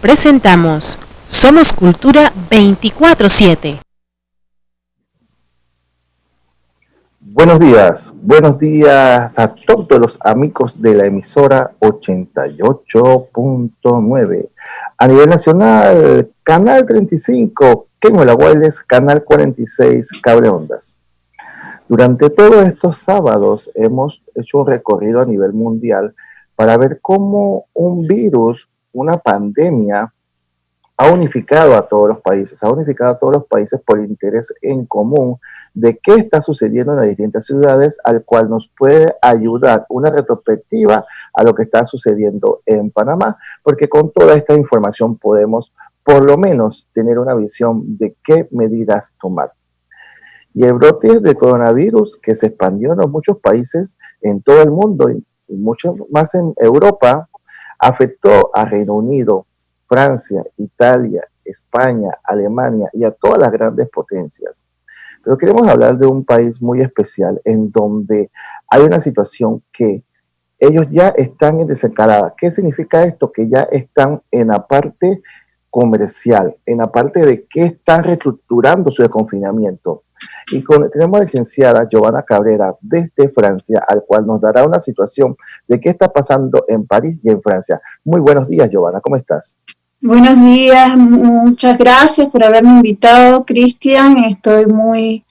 Presentamos Somos Cultura 24/7. Buenos días a todos los amigos de la emisora 88.9. A nivel nacional, Canal 35, Quemuela Wireless, Canal 46, Cable Ondas. Durante todos estos sábados hemos hecho un recorrido a nivel mundial para ver cómo un virus, una pandemia, ha unificado a todos los países por interés en común de qué está sucediendo en las distintas ciudades, al cual nos puede ayudar una retrospectiva a lo que está sucediendo en Panamá, porque con toda esta información podemos por lo menos tener una visión de qué medidas tomar. Y el brote de coronavirus que se expandió en muchos países en todo el mundo y mucho más en Europa, afectó a Reino Unido, Francia, Italia, España, Alemania y a todas las grandes potencias. Pero queremos hablar de un país muy especial en donde hay una situación que ellos ya están en desencadenada. ¿Qué significa esto? Que ya están en la parte comercial, en la parte de que están reestructurando su confinamiento. Y tenemos a la licenciada Giovanna Cabrera desde Francia, al cual nos dará una situación de qué está pasando en París y en Francia. Muy buenos días, Giovanna, ¿cómo estás? Buenos días, muchas gracias por haberme invitado, Cristian. Estoy muy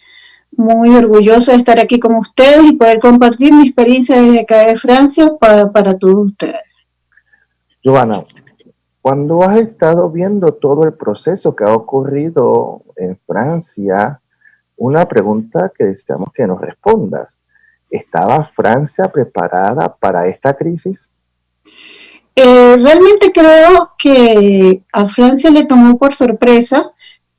orgullosa de estar aquí con ustedes y poder compartir mi experiencia desde acá de Francia para todos ustedes. Giovanna, cuando has estado viendo todo el proceso que ha ocurrido en Francia, una pregunta que deseamos que nos respondas. ¿Estaba Francia preparada para esta crisis? Realmente creo que a Francia le tomó por sorpresa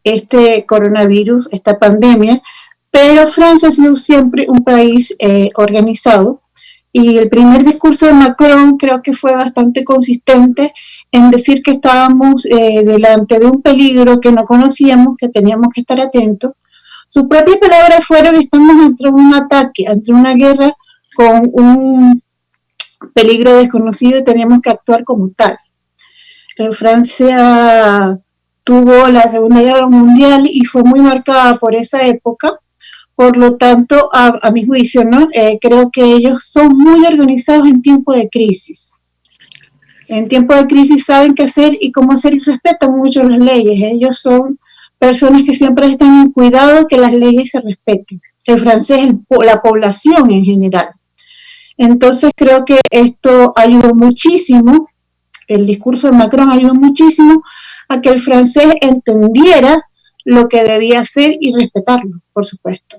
este coronavirus, esta pandemia, pero Francia ha sido siempre un país organizado y el primer discurso de Macron creo que fue bastante consistente en decir que estábamos delante de un peligro que no conocíamos, que teníamos que estar atentos. Sus propias palabras fueron: estamos ante un ataque, ante una guerra con un peligro desconocido y teníamos que actuar como tal. Francia tuvo la Segunda Guerra Mundial y fue muy marcada por esa época. Por lo tanto, a mi juicio, ¿no? Creo que ellos son muy organizados en tiempo de crisis. En tiempo de crisis saben qué hacer y cómo hacer y respetan mucho las leyes. Ellos son personas que siempre están en cuidado que las leyes se respeten. El francés, la población en general. Entonces creo que esto ayudó muchísimo, el discurso de Macron ayudó muchísimo a que el francés entendiera lo que debía hacer y respetarlo, por supuesto.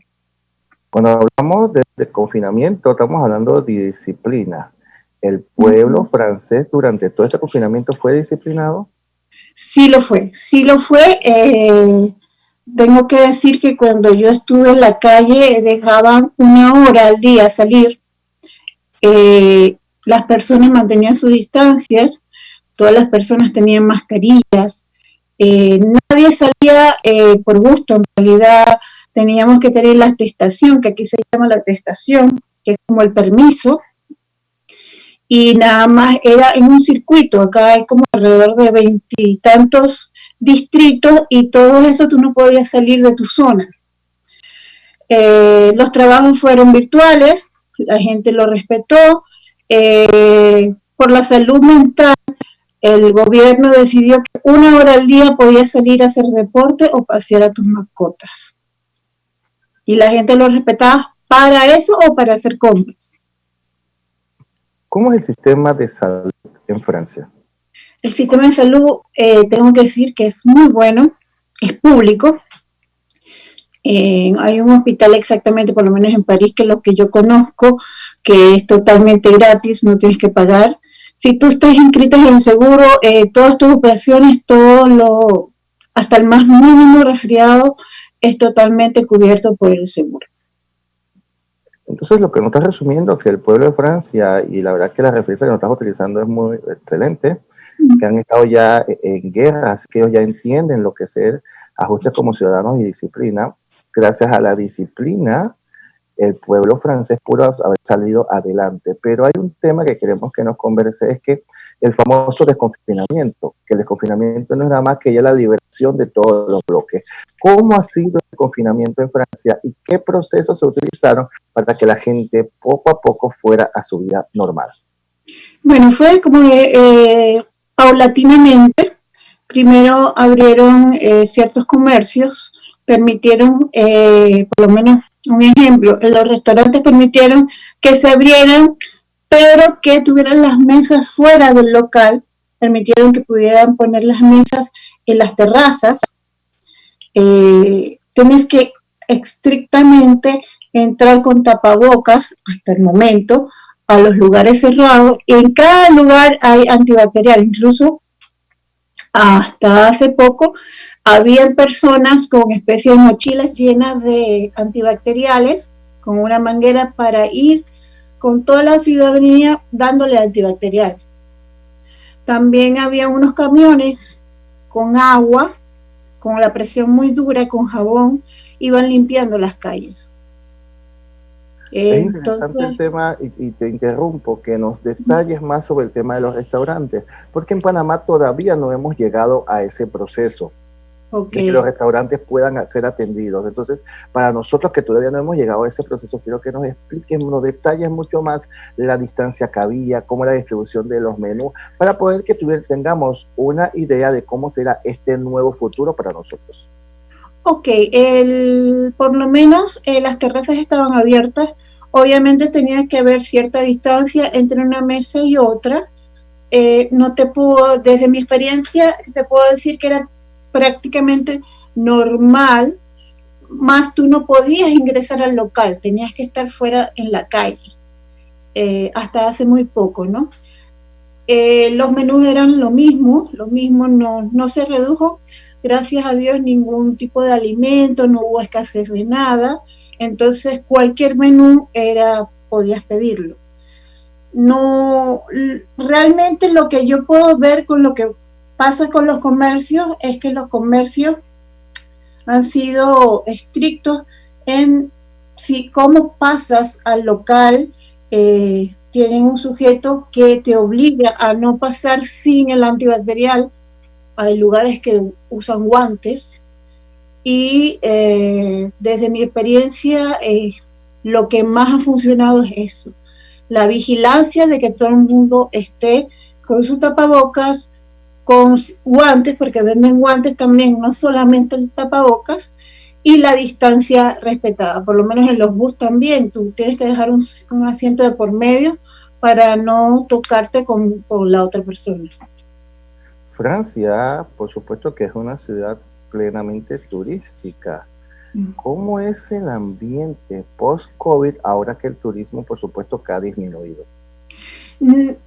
Cuando hablamos de confinamiento, estamos hablando de disciplina. ¿El pueblo francés durante todo este confinamiento fue disciplinado? Sí lo fue. Tengo que decir que cuando yo estuve en la calle dejaban 1 hora al día salir. Las personas mantenían sus distancias, todas las personas tenían mascarillas, nadie salía por gusto. En realidad teníamos que tener la atestación, que aquí se llama la atestación, que es como el permiso, y nada más era en un circuito. Acá hay como alrededor de 20 y tantos distritos y todo eso tú no podías salir de tu zona. Los trabajos fueron virtuales, la gente lo respetó. Por la salud mental, el gobierno decidió que 1 hora al día podías salir a hacer deporte o pasear a tus mascotas. Y la gente lo respetaba para eso o para hacer compras. ¿Cómo es el sistema de salud en Francia? El sistema de salud, tengo que decir que es muy bueno, es público. Hay un hospital exactamente, por lo menos en París, que es lo que yo conozco, que es totalmente gratis, no tienes que pagar. Si tú estás inscrita en el seguro, todas tus operaciones, hasta el más mínimo resfriado, es totalmente cubierto por el seguro. Entonces, lo que nos estás resumiendo es que el pueblo de Francia, y la verdad que la referencia que nos estás utilizando es muy excelente, que han estado ya en guerra, así que ellos ya entienden lo que es ser ajustes como ciudadanos y disciplina. Gracias a la disciplina, el pueblo francés pudo haber salido adelante. Pero hay un tema que queremos que nos converse, es que el famoso desconfinamiento, que el desconfinamiento no es nada más que ya la liberación de todos los bloques. ¿Cómo ha sido el confinamiento en Francia y qué procesos se utilizaron para que la gente poco a poco fuera a su vida normal? Bueno, fue como paulatinamente. Primero abrieron ciertos comercios, permitieron, por lo menos un ejemplo, los restaurantes permitieron que se abrieran, pero que tuvieran las mesas fuera del local, permitieron que pudieran poner las mesas en las terrazas. Tienes que estrictamente entrar con tapabocas hasta el momento a los lugares cerrados. En cada lugar hay antibacterial, incluso hasta hace poco habían personas con especies de mochilas llenas de antibacteriales, con una manguera para ir con toda la ciudadanía dándole antibacterial. También había unos camiones con agua, con la presión muy dura, con jabón, iban limpiando las calles. Es interesante el tema, y te interrumpo, que nos detalles más sobre el tema de los restaurantes, porque en Panamá todavía no hemos llegado a ese proceso de que los restaurantes puedan ser atendidos. Entonces, para nosotros que todavía no hemos llegado a ese proceso, quiero que nos expliquen, nos detalles mucho más la distancia que había, cómo la distribución de los menús, para poder que tengamos una idea de cómo será este nuevo futuro para nosotros. Ok, por lo menos las terrazas estaban abiertas. Obviamente tenía que haber cierta distancia entre una mesa y otra. No te puedo, desde mi experiencia, te puedo decir que era prácticamente normal, más tú no podías ingresar al local, tenías que estar fuera en la calle, hasta hace muy poco, ¿no? Los menús eran lo mismo, no se redujo, gracias a Dios, ningún tipo de alimento, no hubo escasez de nada, entonces cualquier menú podías pedirlo. No, realmente lo que yo puedo ver con lo que pasa con los comercios es que los comercios han sido estrictos en cómo pasas al local. Tienen un sujeto que te obliga a no pasar sin el antibacterial. Hay lugares que usan guantes y desde mi experiencia lo que más ha funcionado es eso, la vigilancia de que todo el mundo esté con su tapabocas, con guantes, porque venden guantes también, no solamente el tapabocas, y la distancia respetada. Por lo menos en los bus también, tú tienes que dejar un asiento de por medio para no tocarte con la otra persona. Francia, por supuesto que es una ciudad plenamente turística. ¿Cómo es el ambiente post-COVID ahora que el turismo, por supuesto, que ha disminuido?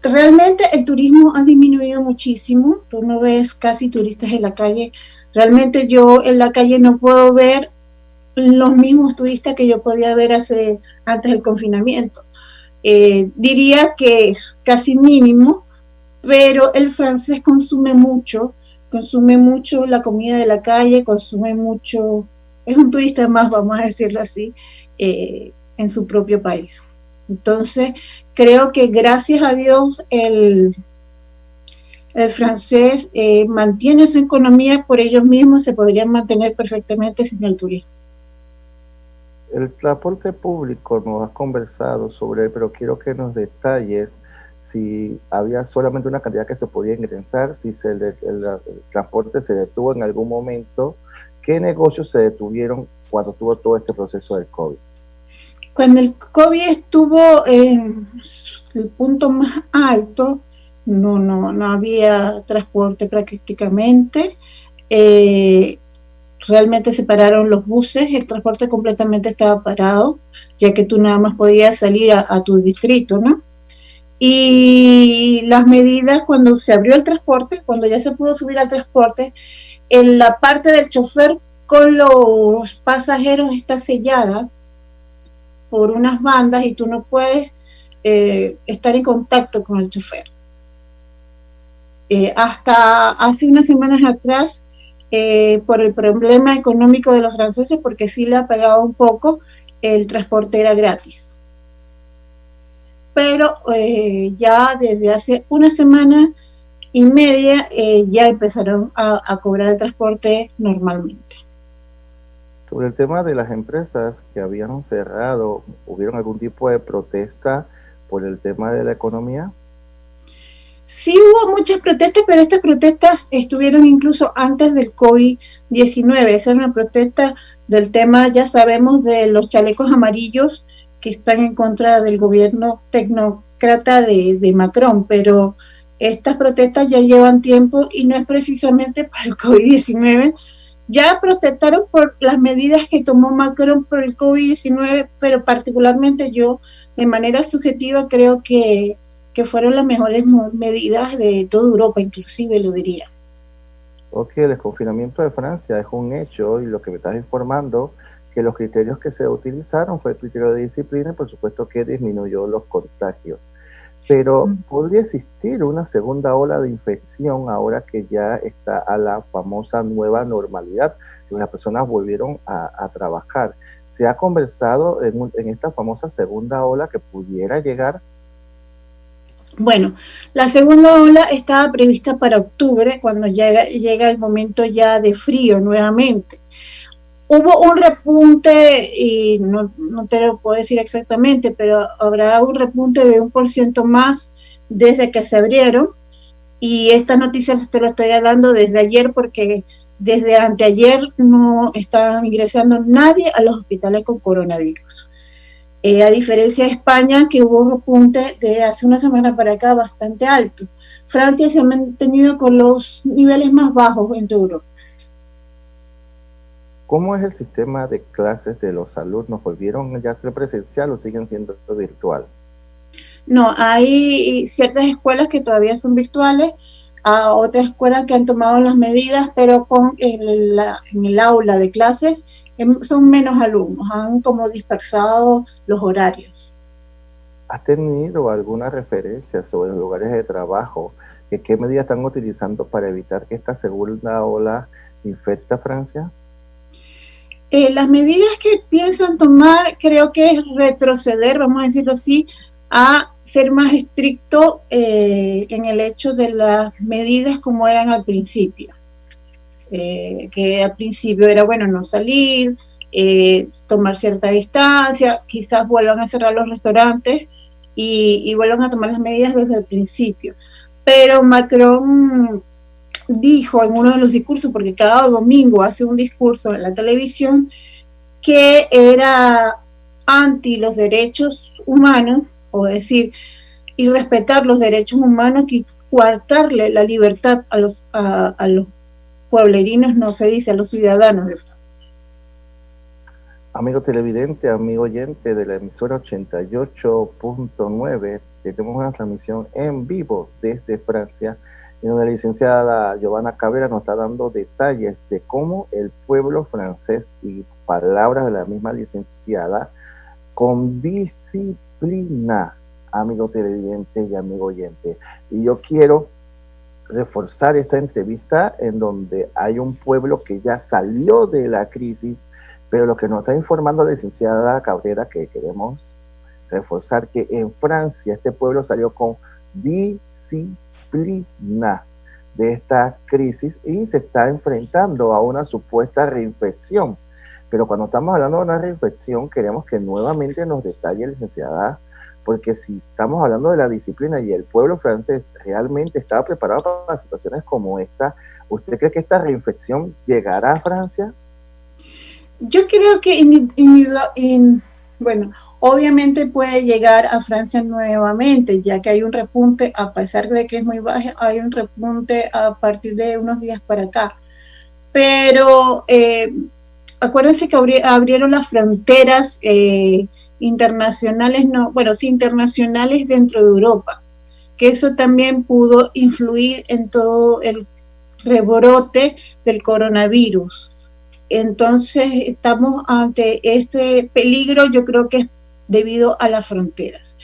Realmente el turismo ha disminuido muchísimo, tú no ves casi turistas en la calle. Realmente yo en la calle no puedo ver los mismos turistas que yo podía ver antes del confinamiento. Diría que es casi mínimo, pero el francés consume mucho la comida de la calle, consume mucho, es un turista más, vamos a decirlo así, en su propio país. Entonces, creo que gracias a Dios el francés mantiene su economía por ellos mismos, se podrían mantener perfectamente sin el turismo. El transporte público nos has conversado sobre él, pero quiero que nos detalles si había solamente una cantidad que se podía ingresar, si el transporte se detuvo en algún momento, qué negocios se detuvieron cuando tuvo todo este proceso del COVID. Cuando el COVID estuvo en el punto más alto, no había transporte prácticamente. Realmente se pararon los buses, el transporte completamente estaba parado, ya que tú nada más podías salir a tu distrito, ¿no? Y las medidas cuando se abrió el transporte, cuando ya se pudo subir al transporte, en la parte del chofer con los pasajeros está sellada por unas bandas y tú no puedes estar en contacto con el chofer. Hasta hace unas semanas atrás, por el problema económico de los franceses, porque sí le ha pegado un poco, el transporte era gratis. Pero ya desde hace una semana y media ya empezaron a cobrar el transporte normalmente. Sobre el tema de las empresas que habían cerrado, ¿hubieron algún tipo de protesta por el tema de la economía? Sí hubo muchas protestas, pero estas protestas estuvieron incluso antes del COVID-19. Esa era una protesta del tema, ya sabemos, de los chalecos amarillos que están en contra del gobierno tecnócrata de Macron, pero estas protestas ya llevan tiempo y no es precisamente para el COVID-19. Ya protestaron por las medidas que tomó Macron por el COVID-19, pero particularmente yo, de manera subjetiva, creo que fueron las mejores medidas de toda Europa, inclusive lo diría. Ok, el desconfinamiento de Francia es un hecho y lo que me estás informando, que los criterios que se utilizaron fue el criterio de disciplina y por supuesto que disminuyó los contagios. Pero ¿podría existir una segunda ola de infección ahora que ya está a la famosa nueva normalidad, que las personas volvieron a trabajar? ¿Se ha conversado en esta famosa segunda ola que pudiera llegar? Bueno, la segunda ola estaba prevista para octubre, cuando llega el momento ya de frío nuevamente. Hubo un repunte, y no te lo puedo decir exactamente, pero habrá un repunte de 1% más desde que se abrieron, y esta noticia te lo estoy dando desde ayer porque desde anteayer no está ingresando nadie a los hospitales con coronavirus. A diferencia de España, que hubo un repunte de hace una semana para acá bastante alto. Francia se ha mantenido con los niveles más bajos en toda Europa. ¿Cómo es el sistema de clases de los alumnos? ¿Volvieron ya a ser presencial o siguen siendo virtual? No, hay ciertas escuelas que todavía son virtuales, a otras escuelas que han tomado las medidas, pero en el aula de clases son menos alumnos, han como dispersado los horarios. ¿Has tenido alguna referencia sobre los lugares de trabajo? ¿Qué medidas están utilizando para evitar que esta segunda ola infecte a Francia? Las medidas que piensan tomar creo que es retroceder, vamos a decirlo así, a ser más estricto en el hecho de las medidas como eran al principio. Que al principio era bueno no salir, tomar cierta distancia, quizás vuelvan a cerrar los restaurantes y vuelvan a tomar las medidas desde el principio. Pero Macron dijo en uno de los discursos, porque cada domingo hace un discurso en la televisión, que era anti los derechos humanos, o decir, y respetar los derechos humanos, y coartarle la libertad a los pueblerinos, no se dice, a los ciudadanos de Francia. Amigo televidente, amigo oyente de la emisora 88.9, tenemos una transmisión en vivo desde Francia, en donde la licenciada Giovanna Cabrera nos está dando detalles de cómo el pueblo francés, y palabras de la misma licenciada, con disciplina, amigo televidente y amigo oyente. Y yo quiero reforzar esta entrevista en donde hay un pueblo que ya salió de la crisis, pero lo que nos está informando la licenciada Cabrera, que queremos reforzar, que en Francia este pueblo salió con disciplina de esta crisis y se está enfrentando a una supuesta reinfección. Pero cuando estamos hablando de una reinfección, queremos que nuevamente nos detalle, licenciada, porque si estamos hablando de la disciplina y el pueblo francés realmente estaba preparado para situaciones como esta, ¿usted cree que esta reinfección llegará a Francia? Yo creo que bueno, obviamente puede llegar a Francia nuevamente, ya que hay un repunte, a pesar de que es muy bajo, hay un repunte a partir de unos días para acá. Pero acuérdense que abrieron las fronteras internacionales, internacionales dentro de Europa, que eso también pudo influir en todo el rebrote del coronavirus. Entonces estamos ante este peligro, yo creo que es debido a las fronteras.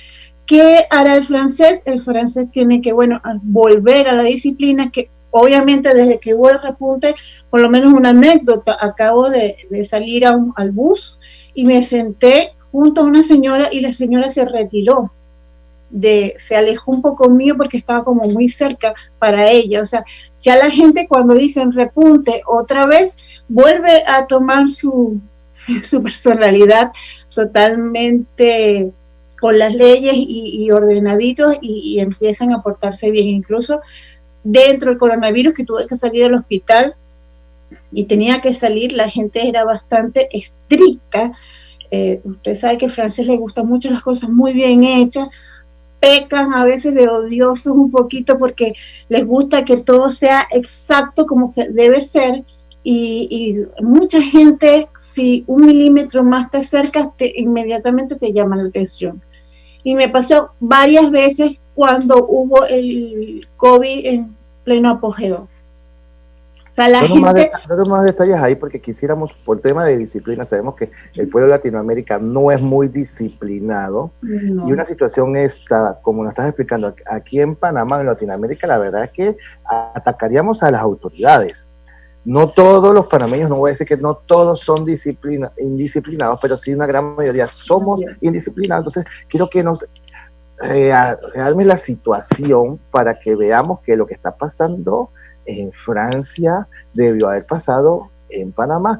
¿Qué hará el francés? El francés tiene que, volver a la disciplina, que obviamente desde que hubo el repunte, por lo menos una anécdota, acabo de salir al bus y me senté junto a una señora y la señora se retiró. se alejó un poco mío porque estaba como muy cerca para ella. O sea, ya la gente cuando dicen repunte otra vez, vuelve a tomar su personalidad totalmente con las leyes y ordenaditos y empiezan a portarse bien. Incluso dentro del coronavirus, que tuve que salir al hospital y tenía que salir, la gente era bastante estricta. Usted sabe que a Frances le gustan mucho las cosas muy bien hechas, pecan a veces de odiosos un poquito porque les gusta que todo sea exacto como se debe ser, y mucha gente, si 1 milímetro más te acercas, inmediatamente te llama la atención. Y me pasó varias veces cuando hubo el COVID en pleno apogeo. O sea, la gente... No más detalles ahí porque quisiéramos, por tema de disciplina, sabemos que el pueblo de Latinoamérica no es muy disciplinado, no. Y una situación esta, como nos estás explicando, aquí en Panamá, en Latinoamérica, la verdad es que atacaríamos a las autoridades. No todos los panameños, no voy a decir que no todos son indisciplinados, pero sí una gran mayoría somos indisciplinados. Entonces, quiero que nos realme la situación para que veamos que lo que está pasando en Francia debió haber pasado en Panamá.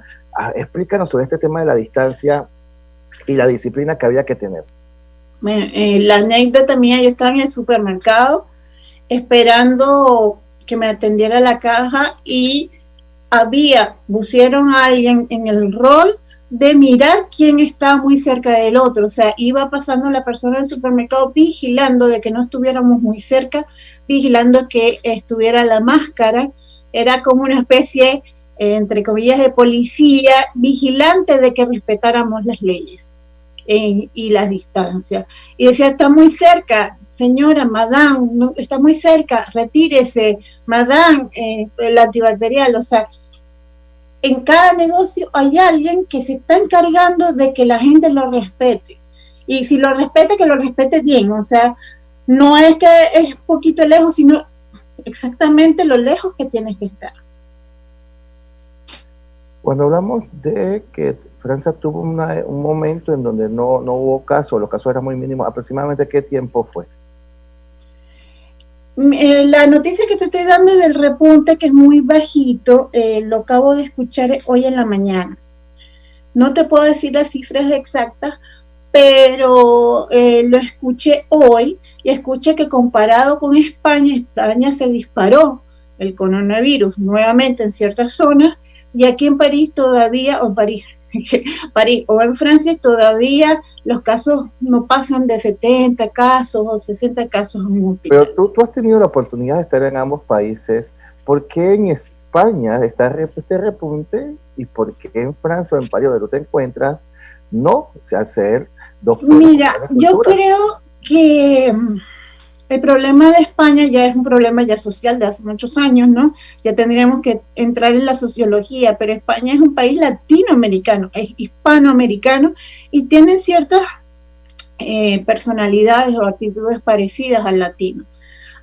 Explícanos sobre este tema de la distancia y la disciplina que había que tener. Bueno, la anécdota mía, yo estaba en el supermercado esperando que me atendiera la caja y pusieron a alguien en el rol de mirar quién estaba muy cerca del otro. O sea, iba pasando la persona del supermercado vigilando de que no estuviéramos muy cerca, vigilando que estuviera la máscara. Era como una especie, entre comillas, de policía vigilante de que respetáramos las leyes y las distancias. Y decía, está muy cerca, señora, madame, no, está muy cerca, retírese, madame, el antibacterial. O sea, en cada negocio hay alguien que se está encargando de que la gente lo respete. Y si lo respete, que lo respete bien. O sea, no es que es un poquito lejos, sino exactamente lo lejos que tienes que estar. Cuando hablamos de que Francia tuvo un momento en donde no hubo casos, los casos eran muy mínimos, ¿aproximadamente qué tiempo fue? La noticia que te estoy dando es del repunte, que es muy bajito, lo acabo de escuchar hoy en la mañana. No te puedo decir las cifras exactas, pero lo escuché hoy y escuché que comparado con España se disparó el coronavirus nuevamente en ciertas zonas, y aquí en París todavía, París o en Francia todavía los casos no pasan de 70 casos o 60 casos en un hospital. Pero tú has tenido la oportunidad de estar en ambos países. ¿Por qué en España está este repunte y por qué en Francia o en París, donde tú te encuentras, no se hacer dos? Mira, yo creo que el problema de España ya es un problema ya social de hace muchos años, ¿no? Ya tendríamos que entrar en la sociología, pero España es un país latinoamericano, es hispanoamericano y tiene ciertas personalidades o actitudes parecidas al latino.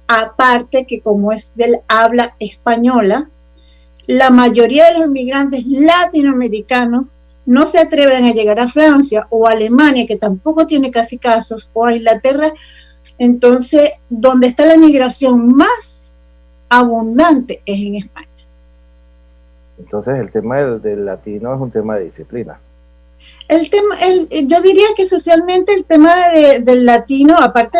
Aparte que como es del habla española, la mayoría de los inmigrantes latinoamericanos no se atreven a llegar a Francia o a Alemania, que tampoco tiene casi casos, o a Inglaterra. Entonces, donde está la migración más abundante es en España. Entonces, el tema del latino es un tema de disciplina. Yo diría que socialmente el tema del latino, aparte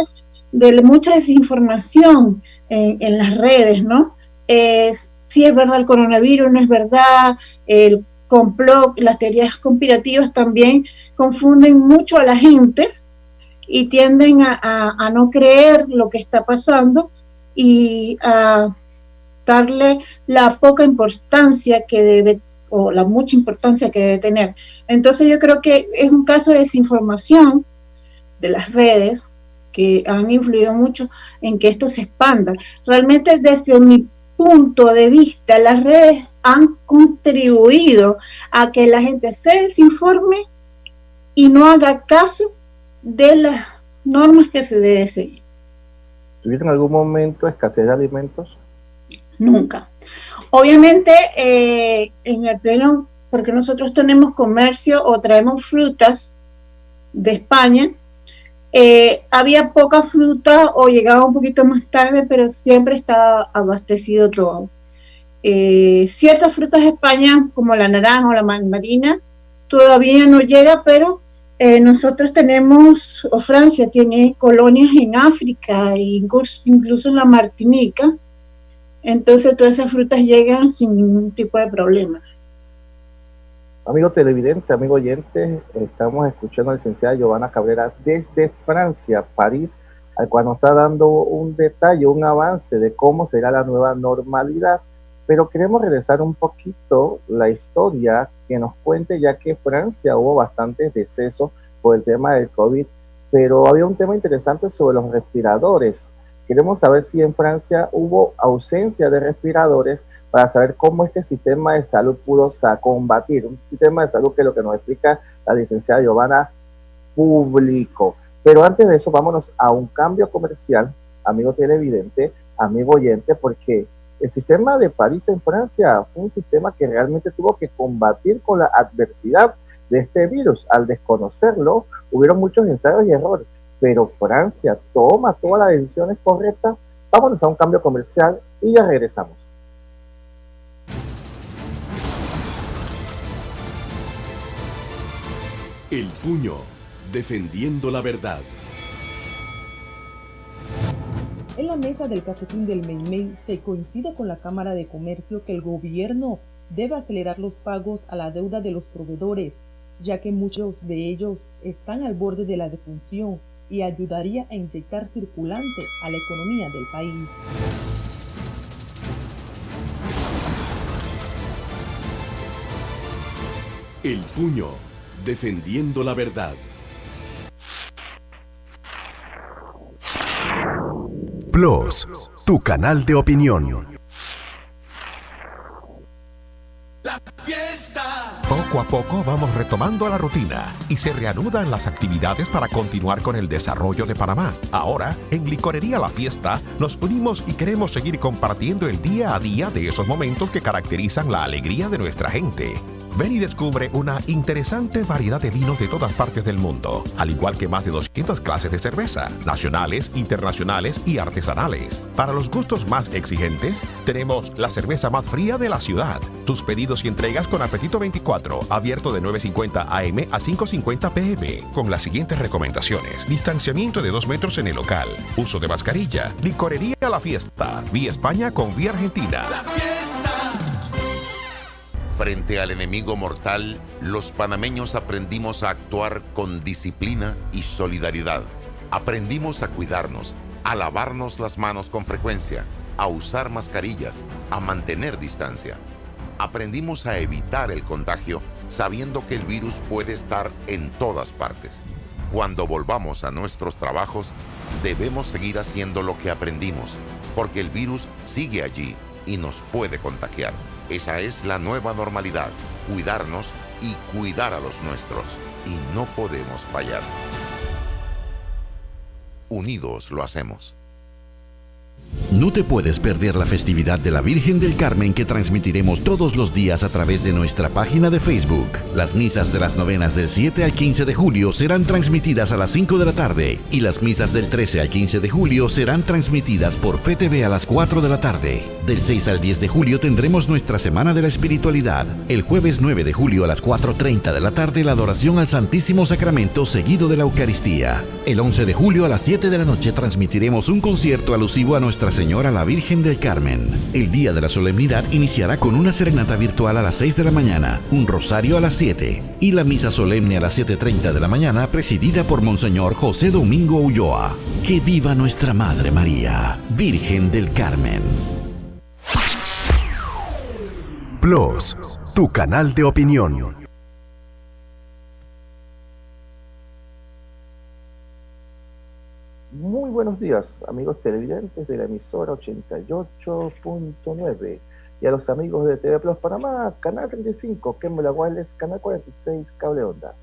de mucha desinformación en las redes, ¿no? Si es verdad el coronavirus, no es verdad, el complot, las teorías conspirativas también confunden mucho a la gente y tienden a no creer lo que está pasando y a darle la poca importancia que debe, o la mucha importancia que debe tener. Entonces yo creo que es un caso de desinformación de las redes que han influido mucho en que esto se expanda. Realmente desde mi punto de vista, las redes han contribuido a que la gente se desinforme y no haga caso de las normas que se debe seguir. ¿Tuvieron en algún momento escasez de alimentos? Nunca. Obviamente, en el pleno, porque nosotros tenemos comercio o traemos frutas de España, Había poca fruta o llegaba un poquito más tarde, pero siempre estaba abastecido todo. Ciertas frutas de España, como la naranja o la mandarina, todavía no llega, pero nosotros tenemos, o Francia tiene colonias en África, incluso en la Martinica, entonces todas esas frutas llegan sin ningún tipo de problema. Amigo televidente, amigo oyente, estamos escuchando a la licenciada Giovanna Cabrera desde Francia, París, al cual nos está dando un detalle, un avance de cómo será la nueva normalidad. Pero queremos regresar un poquito la historia que nos cuente, ya que en Francia hubo bastantes decesos por el tema del COVID, pero había un tema interesante sobre los respiradores. Queremos saber si en Francia hubo ausencia de respiradores para saber cómo este sistema de salud pudo combatir. Un sistema de salud que es lo que nos explica la licenciada Giovanna público. Pero antes de eso, vámonos a un cambio comercial, amigo televidente, amigo oyente, porque el sistema de París en Francia fue un sistema que realmente tuvo que combatir con la adversidad de este virus. Al desconocerlo, hubieron muchos ensayos y errores, pero Francia toma todas las decisiones correctas. Vámonos a un cambio comercial y ya regresamos. El Puño, defendiendo la verdad. En la mesa del casetín del Meimei se coincide con la Cámara de Comercio que el gobierno debe acelerar los pagos a la deuda de los proveedores, ya que muchos de ellos están al borde de la defunción y ayudaría a inyectar circulante a la economía del país. El Puño, defendiendo la verdad. Plus, tu canal de opinión. La fiesta. Poco a poco vamos retomando la rutina y se reanudan las actividades para continuar con el desarrollo de Panamá. Ahora, en Licorería La Fiesta, nos unimos y queremos seguir compartiendo el día a día de esos momentos que caracterizan la alegría de nuestra gente. Ven y descubre una interesante variedad de vinos de todas partes del mundo, al igual que más de 200 clases de cerveza, nacionales, internacionales y artesanales. Para los gustos más exigentes, tenemos la cerveza más fría de la ciudad. Tus pedidos y entregas con Apetito 24, abierto de 9:50 AM a 5:50 PM, con las siguientes recomendaciones: distanciamiento de 2 metros en el local, uso de mascarilla, Licorería La Fiesta, vía España con vía Argentina. La fiesta. Frente al enemigo mortal, los panameños aprendimos a actuar con disciplina y solidaridad. Aprendimos a cuidarnos, a lavarnos las manos con frecuencia, a usar mascarillas, a mantener distancia. Aprendimos a evitar el contagio sabiendo que el virus puede estar en todas partes. Cuando volvamos a nuestros trabajos, debemos seguir haciendo lo que aprendimos, porque el virus sigue allí y nos puede contagiar. Esa es la nueva normalidad, cuidarnos y cuidar a los nuestros. Y no podemos fallar. Unidos lo hacemos. No te puedes perder la festividad de la Virgen del Carmen que transmitiremos todos los días a través de nuestra página de Facebook. Las misas de las novenas del 7 al 15 de julio serán transmitidas a las 5 de la tarde y las misas del 13 al 15 de julio serán transmitidas por FETV a las 4 de la tarde. Del 6 al 10 de julio tendremos nuestra Semana de la Espiritualidad. El jueves 9 de julio a las 4:30 de la tarde la adoración al Santísimo Sacramento seguido de la Eucaristía. El 11 de julio a las 7 de la noche transmitiremos un concierto alusivo a Nuestra Señora la Virgen del Carmen. El día de la solemnidad iniciará con una serenata virtual a las 6 de la mañana, un rosario a las 7 y la misa solemne a las 7:30 de la mañana presidida por Monseñor José Domingo Ulloa. ¡Que viva nuestra Madre María, Virgen del Carmen! Plus, tu canal de opinión. Muy buenos días, amigos televidentes de la emisora 88.9 y a los amigos de TV Plus Panamá, Canal 35, Kemmel Wireless, Canal 46, Cable Onda.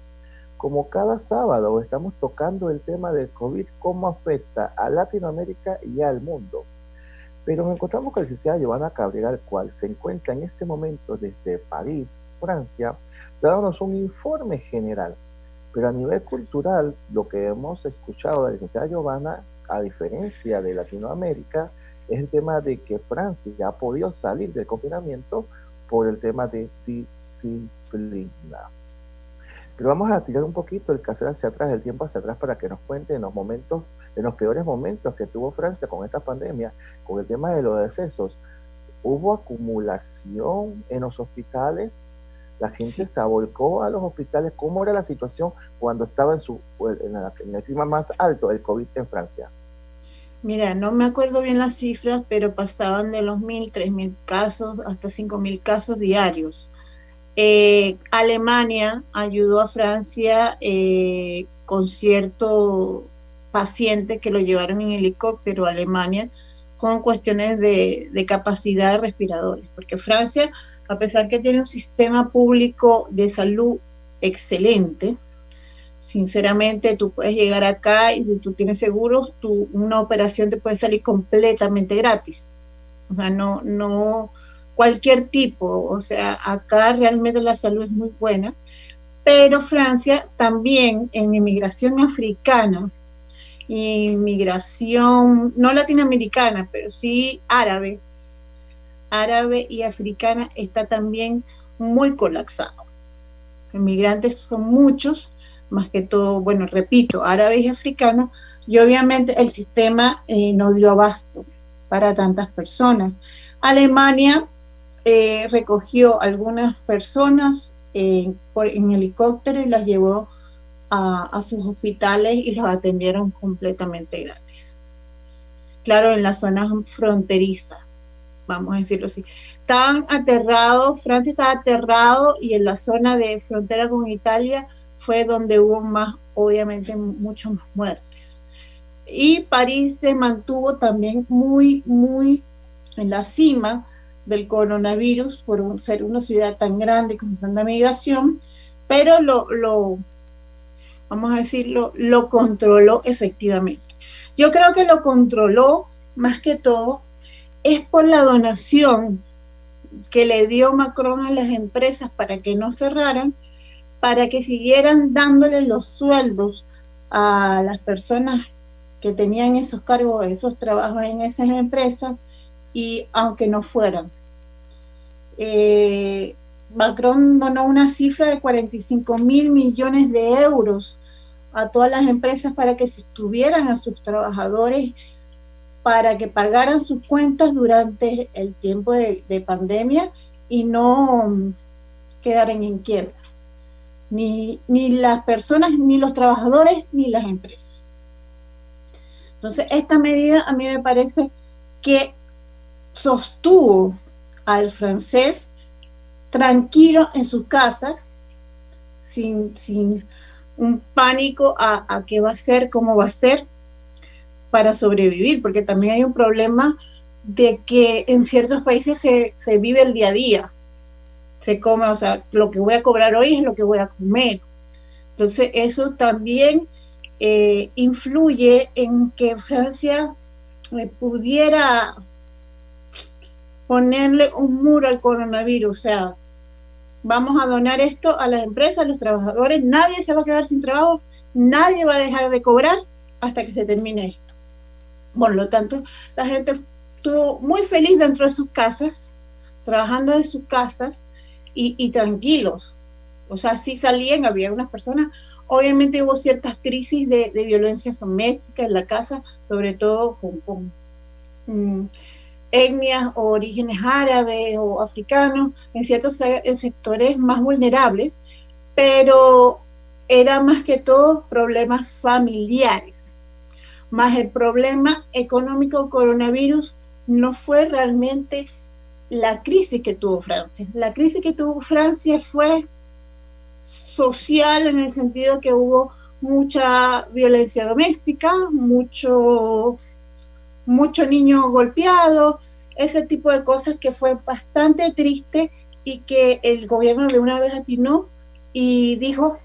Como cada sábado estamos tocando el tema del COVID, cómo afecta a Latinoamérica y al mundo. Pero nos encontramos con la licenciada Giovanna Cabrera, el cual se encuentra en este momento desde París, Francia, dándonos un informe general. Pero a nivel cultural, lo que hemos escuchado de la licenciada Giovanna, a diferencia de Latinoamérica, es el tema de que Francia ya ha podido salir del confinamiento por el tema de disciplina. Pero vamos a tirar un poquito el cassette hacia atrás, el tiempo hacia atrás, para que nos cuente en los momentos, en los peores momentos que tuvo Francia con esta pandemia, con el tema de los decesos. ¿Hubo acumulación en los hospitales? La gente se volcó a los hospitales. ¿Cómo era la situación cuando estaba en el clima más alto del COVID en Francia? Mira, no me acuerdo bien las cifras, pero pasaban de los 1.000, 3.000 casos hasta 5.000 casos diarios. Alemania ayudó a Francia con ciertos pacientes que lo llevaron en helicóptero a Alemania con cuestiones de capacidad de respiradores, porque Francia, a pesar que tiene un sistema público de salud excelente, sinceramente tú puedes llegar acá y si tú tienes seguros, una operación te puede salir completamente gratis. O sea, no cualquier tipo, o sea, acá realmente la salud es muy buena, pero Francia también en inmigración africana, inmigración no latinoamericana, pero sí árabe y africana está también muy colapsado. Inmigrantes son muchos, más que todo, bueno, repito, árabes y africanos, y obviamente el sistema no dio abasto para tantas personas. Alemania recogió algunas personas en helicóptero y las llevó a sus hospitales y los atendieron completamente gratis. Claro, en las zonas fronterizas, vamos a decirlo así. Estaban aterrados, Francia estaba aterrado y en la zona de frontera con Italia fue donde hubo más, obviamente, mucho más muertes. Y París se mantuvo también muy, muy en la cima del coronavirus por ser una ciudad tan grande con tanta migración, pero vamos a decirlo, lo controló efectivamente. Yo creo que lo controló más que todo es por la donación que le dio Macron a las empresas para que no cerraran, para que siguieran dándole los sueldos a las personas que tenían esos cargos, esos trabajos en esas empresas, y aunque no fueran. Macron donó una cifra de 45.000 millones de euros a todas las empresas para que sostuvieran a sus trabajadores, para que pagaran sus cuentas durante el tiempo de pandemia y no quedaran en quiebra. Ni las personas, ni los trabajadores, ni las empresas. Entonces, esta medida a mí me parece que sostuvo al francés tranquilo en su casa, sin un pánico a qué va a ser, cómo va a ser, para sobrevivir, porque también hay un problema de que en ciertos países se vive el día a día, se come, o sea, lo que voy a cobrar hoy es lo que voy a comer. Entonces eso también influye en que Francia pudiera ponerle un muro al coronavirus, o sea, vamos a donar esto a las empresas, a los trabajadores, nadie se va a quedar sin trabajo, nadie va a dejar de cobrar hasta que se termine esto. Por lo tanto, la gente estuvo muy feliz dentro de sus casas, trabajando de sus casas y tranquilos. O sea, sí salían, había unas personas, obviamente hubo ciertas crisis de violencia doméstica en la casa, sobre todo con etnias o orígenes árabes o africanos, en ciertos sectores más vulnerables, pero era más que todo problemas familiares. Más el problema económico coronavirus no fue realmente la crisis que tuvo Francia. La crisis que tuvo Francia fue social en el sentido que hubo mucha violencia doméstica, mucho niño golpeado, ese tipo de cosas que fue bastante triste y que el gobierno de una vez atinó y dijo,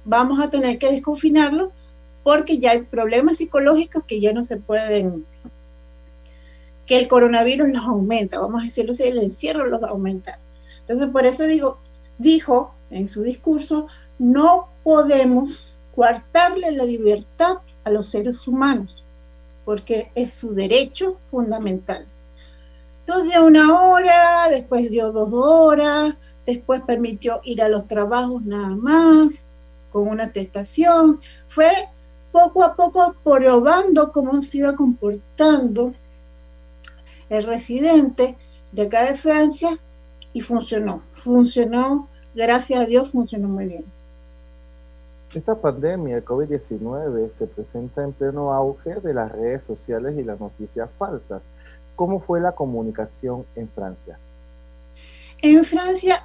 vamos a tener que desconfinarlo porque ya hay problemas psicológicos que ya no se pueden, que el coronavirus los aumenta, vamos a decirlo así, el encierro los va a aumentar. Entonces por eso dijo en su discurso, no podemos coartarle la libertad a los seres humanos, porque es su derecho fundamental. Nos dio 1 hora, después dio 2 horas, después permitió ir a los trabajos nada más, con una atestación. Fue poco a poco probando cómo se iba comportando el residente de acá de Francia y funcionó, gracias a Dios funcionó muy bien. Esta pandemia, el COVID-19, se presenta en pleno auge de las redes sociales y las noticias falsas. ¿Cómo fue la comunicación en Francia? En Francia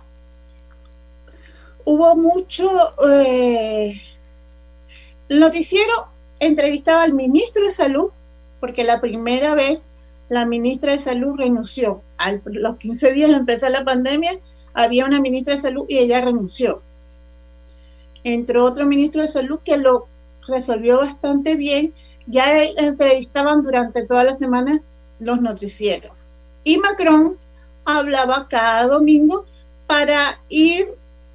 hubo mucho... el noticiero entrevistaba al ministro de Salud, porque la primera vez la ministra de Salud renunció. A los 15 días de empezar la pandemia, había una ministra de Salud y ella renunció. Entró otro ministro de Salud que lo resolvió bastante bien. Ya entrevistaban durante toda la semana los noticieros. Y Macron hablaba cada domingo para ir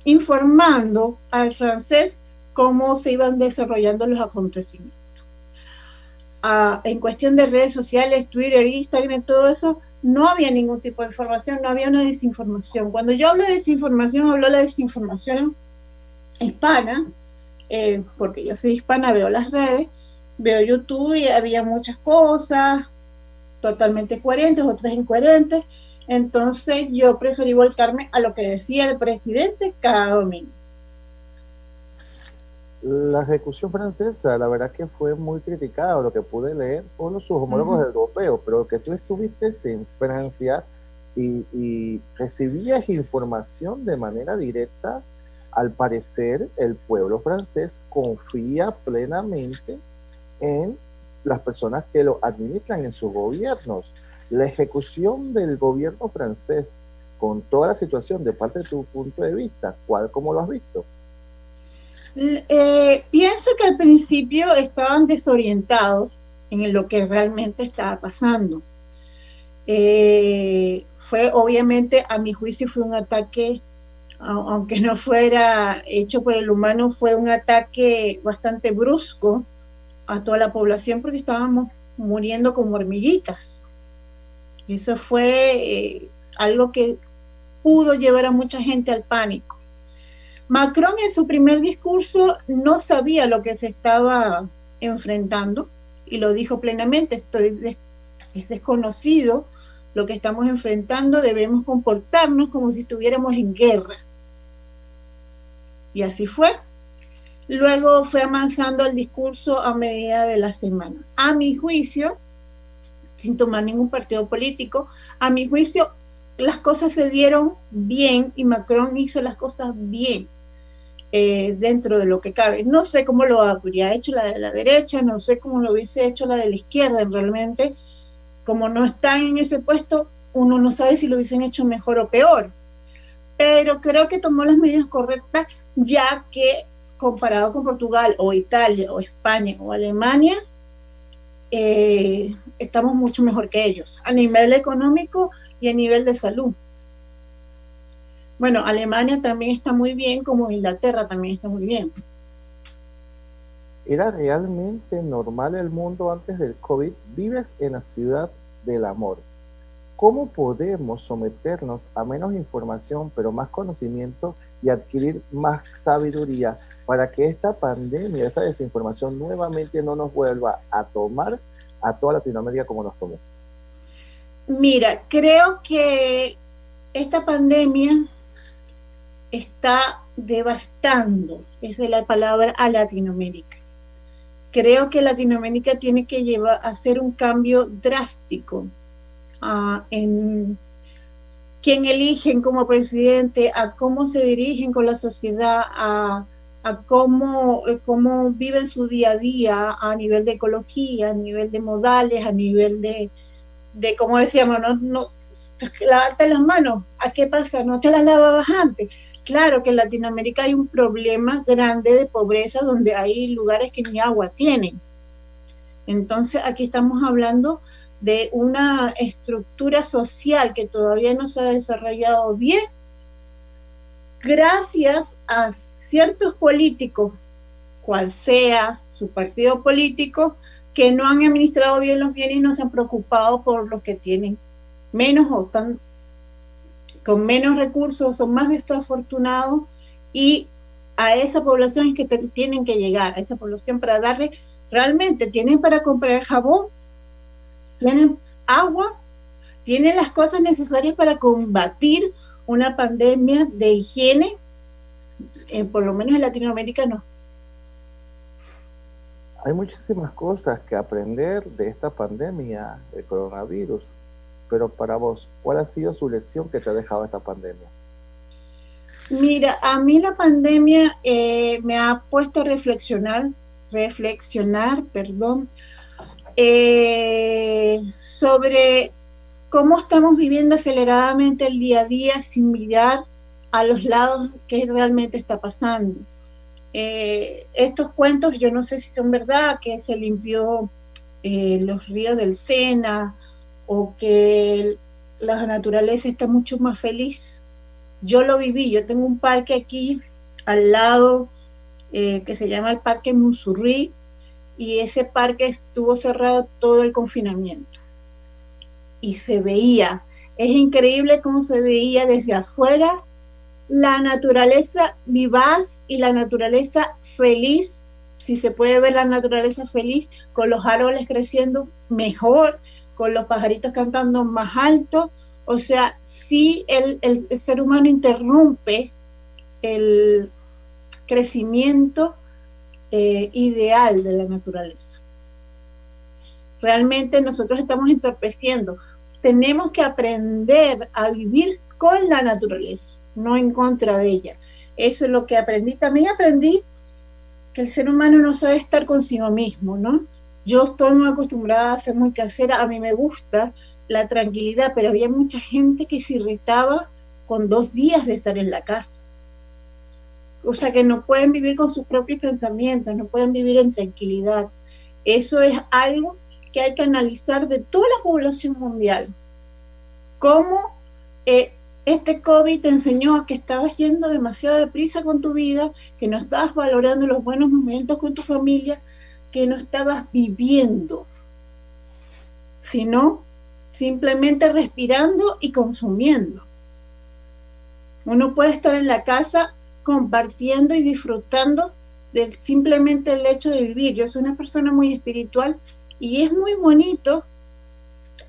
informando al francés cómo se iban desarrollando los acontecimientos. En cuestión de redes sociales, Twitter, Instagram, todo eso, no había ningún tipo de información, no había una desinformación. Cuando yo hablo de desinformación, hablo de la desinformación hispana, porque yo soy hispana, veo las redes, veo YouTube y había muchas cosas totalmente coherentes, otras incoherentes. Entonces yo preferí volcarme a lo que decía el presidente cada domingo. La ejecución francesa, la verdad que fue muy criticada, lo que pude leer por sus homólogos europeos, pero que tú estuviste en Francia y recibías información de manera directa. Al parecer, el pueblo francés confía plenamente en las personas que lo administran en sus gobiernos. La ejecución del gobierno francés, con toda la situación de parte de tu punto de vista, ¿cómo lo has visto? Pienso que al principio estaban desorientados en lo que realmente estaba pasando. Fue, obviamente, a mi juicio, fue un ataque, aunque no fuera hecho por el humano, fue un ataque bastante brusco a toda la población porque estábamos muriendo como hormiguitas. Eso fue algo que pudo llevar a mucha gente al pánico. Macron en su primer discurso no sabía lo que se estaba enfrentando y lo dijo plenamente: es desconocido lo que estamos enfrentando, debemos comportarnos como si estuviéramos en guerra. Y así fue. Luego fue avanzando el discurso a medida de la semana. A mi juicio, sin tomar ningún partido político, a mi juicio las cosas se dieron bien y Macron hizo las cosas bien. Dentro de lo que cabe. No sé cómo lo habría hecho la de la derecha, no sé cómo lo hubiese hecho la de la izquierda. Realmente, como no están en ese puesto, uno no sabe si lo hubiesen hecho mejor o peor. Pero creo que tomó las medidas correctas, ya que comparado con Portugal o Italia o España o Alemania, estamos mucho mejor que ellos, a nivel económico y a nivel de salud. Bueno, Alemania también está muy bien, como Inglaterra también está muy bien. ¿Era realmente normal el mundo antes del COVID? Vives en la ciudad del amor. ¿Cómo podemos someternos a menos información, pero más conocimiento y adquirir más sabiduría para que esta pandemia, esta desinformación nuevamente no nos vuelva a tomar a toda Latinoamérica como nos tomó? Mira, creo que esta pandemia está devastando, esa es la palabra, a Latinoamérica. Creo que Latinoamérica tiene que hacer un cambio drástico en quién eligen como presidente, a cómo se dirigen con la sociedad, a cómo viven su día a día a nivel de ecología, a nivel de modales, a nivel de como decíamos, no lavarte las manos. ¿A qué pasa? ¿No te las lavabas antes? Claro que en Latinoamérica hay un problema grande de pobreza donde hay lugares que ni agua tienen. Entonces aquí estamos hablando de una estructura social que todavía no se ha desarrollado bien gracias a ciertos políticos cual sea su partido político, que no han administrado bien los bienes y no se han preocupado por los que tienen menos o están con menos recursos, son más desafortunados, y a esa población es que tienen que llegar, a esa población para darle, realmente tienen para comprar jabón, tienen agua, tienen las cosas necesarias para combatir una pandemia de higiene, por lo menos en Latinoamérica no. Hay muchísimas cosas que aprender de esta pandemia, el coronavirus, pero para vos, ¿cuál ha sido su lección que te ha dejado esta pandemia? Mira, a mí la pandemia me ha puesto a reflexionar, sobre cómo estamos viviendo aceleradamente el día a día sin mirar a los lados que realmente está pasando. Estos cuentos, yo no sé si son verdad, que se limpió los ríos del Sena o que la naturaleza está mucho más feliz. Yo lo viví, yo tengo un parque aquí al lado que se llama el Parque Musurrí, y ese parque estuvo cerrado todo el confinamiento. Y se veía, es increíble cómo se veía desde afuera la naturaleza vivaz y la naturaleza feliz, si se puede ver la naturaleza feliz, con los árboles creciendo mejor, con los pajaritos cantando más alto. O sea, sí el ser humano interrumpe el crecimiento ideal de la naturaleza. Realmente nosotros estamos entorpeciendo. Tenemos que aprender a vivir con la naturaleza, no en contra de ella. Eso es lo que aprendí. También aprendí que el ser humano no sabe estar consigo mismo, ¿no? Yo estoy muy acostumbrada a ser muy casera, a mí me gusta la tranquilidad, pero había mucha gente que se irritaba con 2 días de estar en la casa. O sea, que no pueden vivir con sus propios pensamientos, no pueden vivir en tranquilidad. Eso es algo que hay que analizar de toda la población mundial. Cómo este COVID te enseñó a que estabas yendo demasiado deprisa con tu vida, que no estabas valorando los buenos momentos con tu familia, que no estabas viviendo, sino simplemente respirando y consumiendo. Uno puede estar en la casa compartiendo y disfrutando de simplemente el hecho de vivir. Yo soy una persona muy espiritual y es muy bonito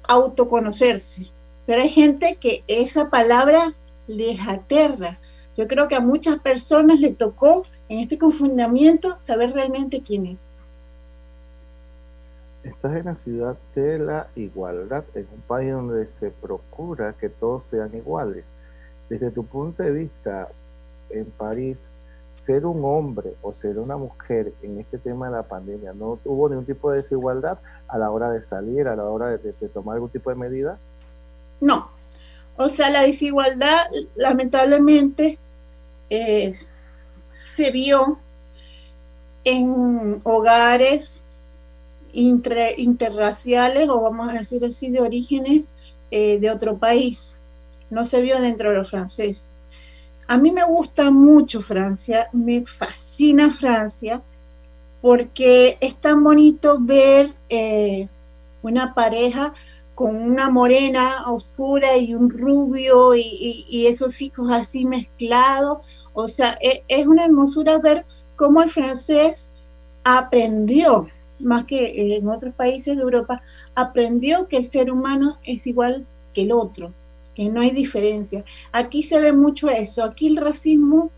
autoconocerse, pero hay gente que esa palabra les aterra. Yo creo que a muchas personas les tocó en este confinamiento saber realmente quién es. Estás en la ciudad de la igualdad, en un país donde se procura que todos sean iguales. Desde tu punto de vista, en París, ser un hombre o ser una mujer en este tema de la pandemia, ¿no hubo ningún tipo de desigualdad a la hora de salir, a la hora de tomar algún tipo de medida? No, o sea, la desigualdad lamentablemente se vio en hogares interraciales, o vamos a decir así, de orígenes de otro país. No se vio dentro de los franceses. A mí me gusta mucho Francia, me fascina Francia, porque es tan bonito ver una pareja con una morena oscura y un rubio y esos hijos así mezclados. O sea, es una hermosura ver cómo el francés aprendió, más que en otros países de Europa, aprendió que el ser humano es igual que el otro, que no hay diferencia. Aquí se ve mucho eso. Aquí el racismo,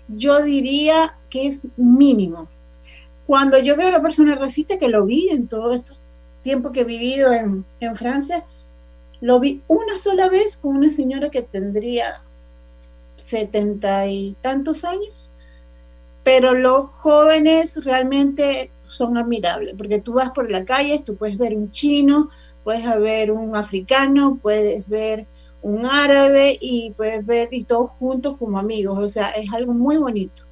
yo diría que es mínimo. Cuando yo veo a una persona racista, que lo vi en todos estos tiempos que he vivido en Francia, lo vi una sola vez con una señora que tendría 70 y tantos años, pero los jóvenes realmente son admirables, porque tú vas por la calle, tú puedes ver un chino, puedes ver un africano, puedes ver un árabe y puedes ver y todos juntos como amigos. O sea, es algo muy bonito.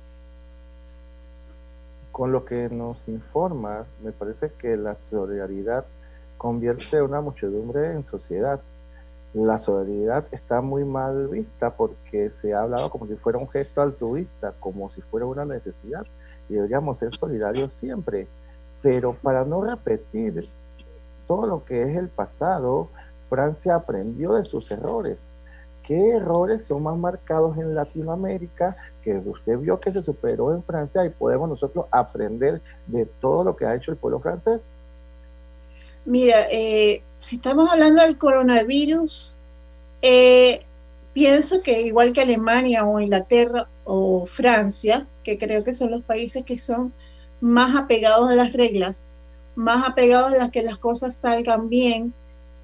Con lo que nos informa, me parece que la solidaridad convierte a una muchedumbre en sociedad. La solidaridad está muy mal vista porque se ha hablado como si fuera un gesto altruista, como si fuera una necesidad, y deberíamos ser solidarios siempre, pero para no repetir todo lo que es el pasado, Francia aprendió de sus errores. ¿Qué errores son más marcados en Latinoamérica que usted vio que se superó en Francia y podemos nosotros aprender de todo lo que ha hecho el pueblo francés? Mira, si estamos hablando del coronavirus, pienso que igual que Alemania o Inglaterra o Francia, que creo que son los países que son más apegados a las reglas, más apegados a que las cosas salgan bien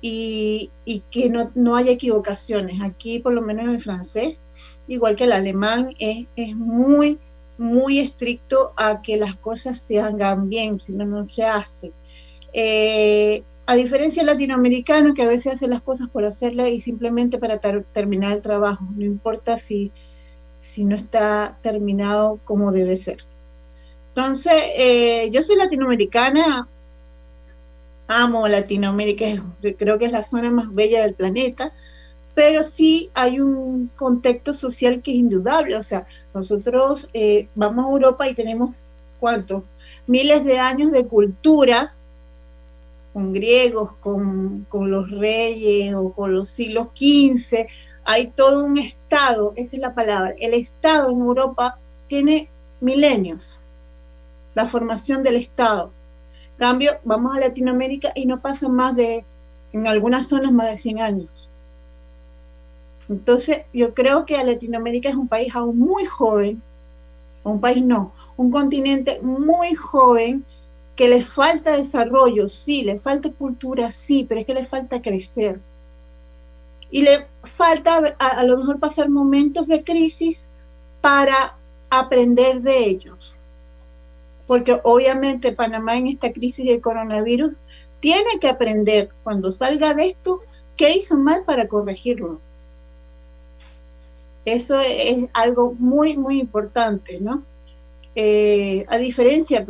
y que no haya equivocaciones. Aquí, por lo menos el francés, igual que el alemán, es muy, muy estricto a que las cosas se hagan bien, si no, no se hace. A diferencia del latinoamericano, que a veces hace las cosas por hacerlas y simplemente para terminar el trabajo, no importa si no está terminado como debe ser. Entonces, yo soy latinoamericana, amo Latinoamérica, creo que es la zona más bella del planeta, pero sí hay un contexto social que es indudable. O sea, nosotros vamos a Europa y tenemos, ¿cuántos? Miles de años de cultura, con griegos, con los reyes o con los siglos XV, hay todo un estado, esa es la palabra, el estado en Europa tiene milenios, la formación del estado. En cambio, vamos a Latinoamérica y no pasa en algunas zonas más de 100 años. Entonces, yo creo que Latinoamérica es un país aún muy joven, un continente muy joven, que le falta desarrollo, sí, le falta cultura, sí, pero es que le falta crecer. Y le falta a lo mejor pasar momentos de crisis para aprender de ellos. Porque obviamente Panamá en esta crisis del coronavirus tiene que aprender cuando salga de esto qué hizo mal para corregirlo. Eso es algo muy, muy importante, ¿no? A diferencia,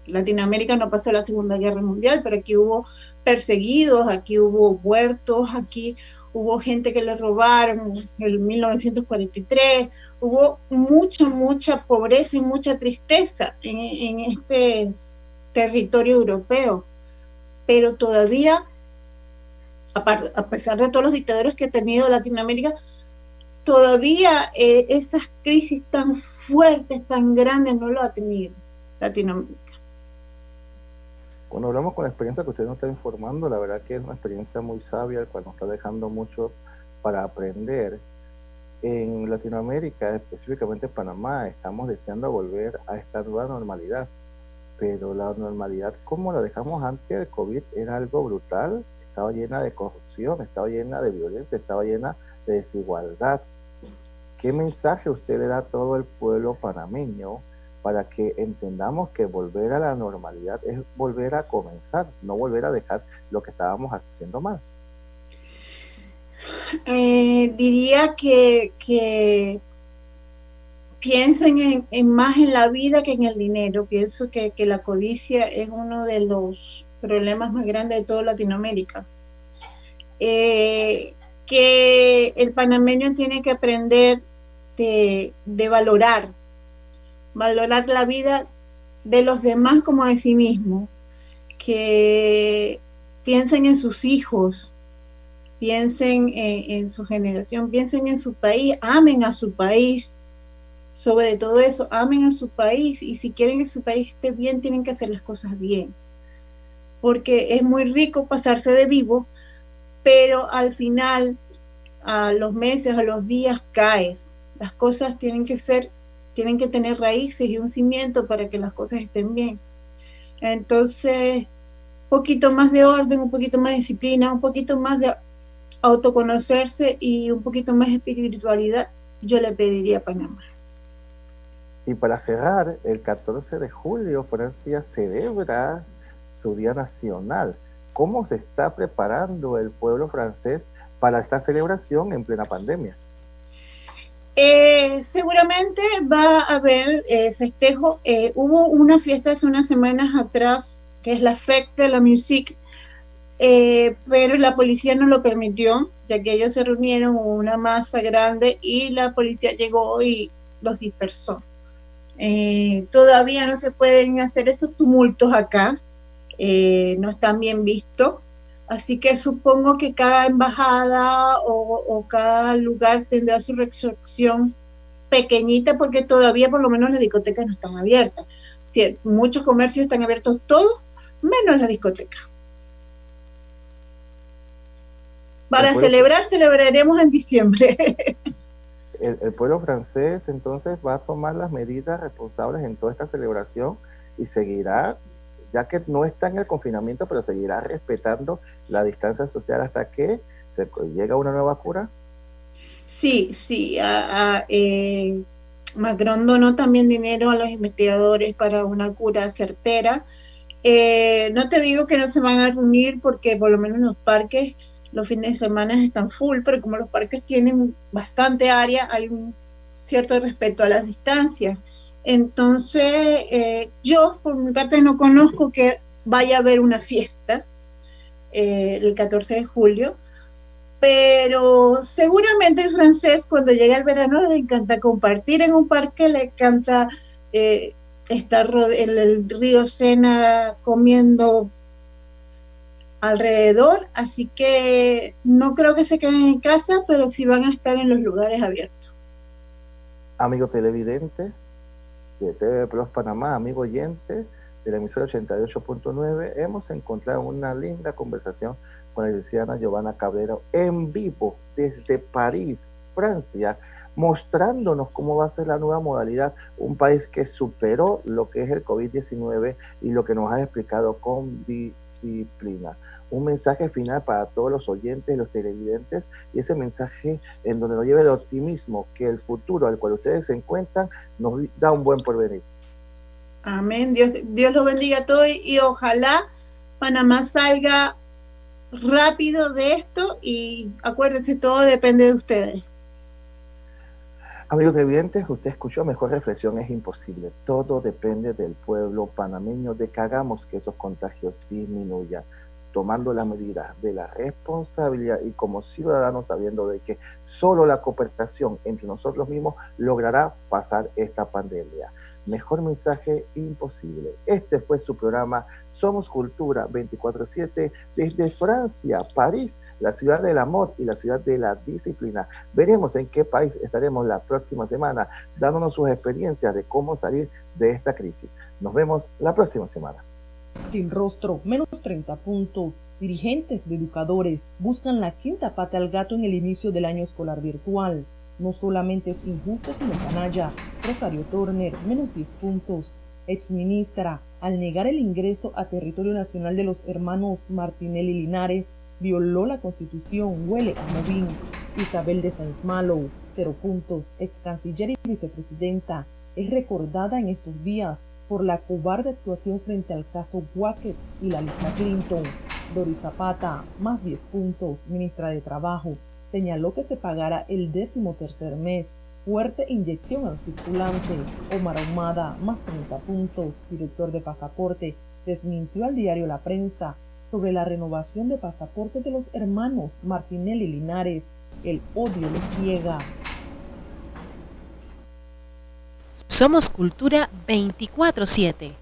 Latinoamérica no pasó la Segunda Guerra Mundial, pero aquí hubo perseguidos, aquí hubo huertos, aquí hubo gente que le robaron en 1943, hubo mucha pobreza y mucha tristeza en este territorio europeo. Pero todavía, a pesar de todos los dictadores que ha tenido Latinoamérica, todavía esas crisis tan fuertes, tan grandes, no lo ha tenido Latinoamérica. Cuando hablamos con la experiencia que usted nos está informando, la verdad que es una experiencia muy sabia, el cual nos está dejando mucho para aprender. En Latinoamérica, específicamente Panamá, estamos deseando volver a esta nueva normalidad, pero la normalidad como la dejamos antes del COVID era algo brutal, estaba llena de corrupción, estaba llena de violencia, estaba llena de desigualdad. ¿Qué mensaje usted le da a todo el pueblo panameño para que entendamos que volver a la normalidad es volver a comenzar, no volver a dejar lo que estábamos haciendo mal? Diría que piensen más en la vida que en el dinero. Pienso que la codicia es uno de los problemas más grandes de toda Latinoamérica. Que el panameño tiene que aprender de valorar la vida de los demás como de sí mismo, que piensen en sus hijos, piensen en su generación, piensen en su país, amen a su país, sobre todo eso, amen a su país, y si quieren que su país esté bien, tienen que hacer las cosas bien, porque es muy rico pasarse de vivo, pero al final, a los meses, a los días, caes. Las cosas tienen que tener raíces y un cimiento para que las cosas estén bien. Entonces, un poquito más de orden, un poquito más de disciplina, un poquito más de autoconocerse y un poquito más de espiritualidad, yo le pediría a Panamá. Y para cerrar, el 14 de julio Francia celebra su Día Nacional. ¿Cómo se está preparando el pueblo francés para esta celebración en plena pandemia? Seguramente va a haber festejo. Hubo una fiesta hace unas semanas atrás, que es la Fête de la Musique, pero la policía no lo permitió, ya que ellos se reunieron en una masa grande y la policía llegó y los dispersó. Todavía no se pueden hacer esos tumultos acá, no están bien vistos. Así que supongo que cada embajada o cada lugar tendrá su restricción pequeñita, porque todavía por lo menos las discotecas no están abiertas. Sí, muchos comercios están abiertos todos, menos las discotecas. Para celebrar, celebraremos en diciembre. El pueblo francés entonces va a tomar las medidas responsables en toda esta celebración y seguirá, ya que no está en el confinamiento, pero seguirá respetando la distancia social hasta que se llega una nueva cura. Sí, Macron donó también dinero a los investigadores para una cura certera. No te digo que no se van a reunir, porque por lo menos los parques los fines de semana están full, pero como los parques tienen bastante área, hay un cierto respeto a las distancias. Entonces, yo por mi parte no conozco que vaya a haber una fiesta el 14 de julio, pero seguramente el francés, cuando llega el verano, le encanta compartir en un parque, le encanta estar en el río Sena comiendo alrededor, así que no creo que se queden en casa, pero sí van a estar en los lugares abiertos. Amigo televidente de TV Plus Panamá, amigo oyente de la emisora 88.9, hemos encontrado una linda conversación con la licenciada Giovanna Cabrera en vivo desde París, Francia, mostrándonos cómo va a ser la nueva modalidad, un país que superó lo que es el COVID-19 y lo que nos ha explicado con disciplina. Un mensaje final para todos los oyentes, los televidentes, y ese mensaje en donde nos lleve el optimismo que el futuro al cual ustedes se encuentran nos da un buen porvenir. Amén, Dios los bendiga a todos, y ojalá Panamá salga rápido de esto, y acuérdense, todo depende de ustedes. Amigos televidentes, usted escuchó, mejor reflexión es imposible. Todo depende del pueblo panameño, de que hagamos que esos contagios disminuyan, tomando las medidas de la responsabilidad y como ciudadanos sabiendo de que solo la cooperación entre nosotros mismos logrará pasar esta pandemia. Mejor mensaje imposible. Este fue su programa Somos Cultura 24/7 desde Francia, París, la ciudad del amor y la ciudad de la disciplina. Veremos en qué país estaremos la próxima semana, dándonos sus experiencias de cómo salir de esta crisis. Nos vemos la próxima semana. Sin rostro, menos 30 puntos. Dirigentes de educadores buscan la quinta pata al gato en el inicio del año escolar virtual. No solamente es injusto, sino canalla. Rosario Turner, menos 10 puntos. Exministra, al negar el ingreso a territorio nacional de los hermanos Martinelli Linares, violó la Constitución, huele a Movín. Isabel de Sainz-Malo, 0 puntos. Ex canciller y vicepresidenta, es recordada en estos días por la cobarde actuación frente al caso Wackett y la lista Clinton. Doris Zapata, más 10 puntos. Ministra de Trabajo, señaló que se pagará el 13º mes. Fuerte inyección al circulante. Omar Ahumada, más 30 puntos. Director de Pasaporte, desmintió al diario La Prensa sobre la renovación de pasaportes de los hermanos Martinelli Linares. El odio le ciega. Somos Cultura 24/7.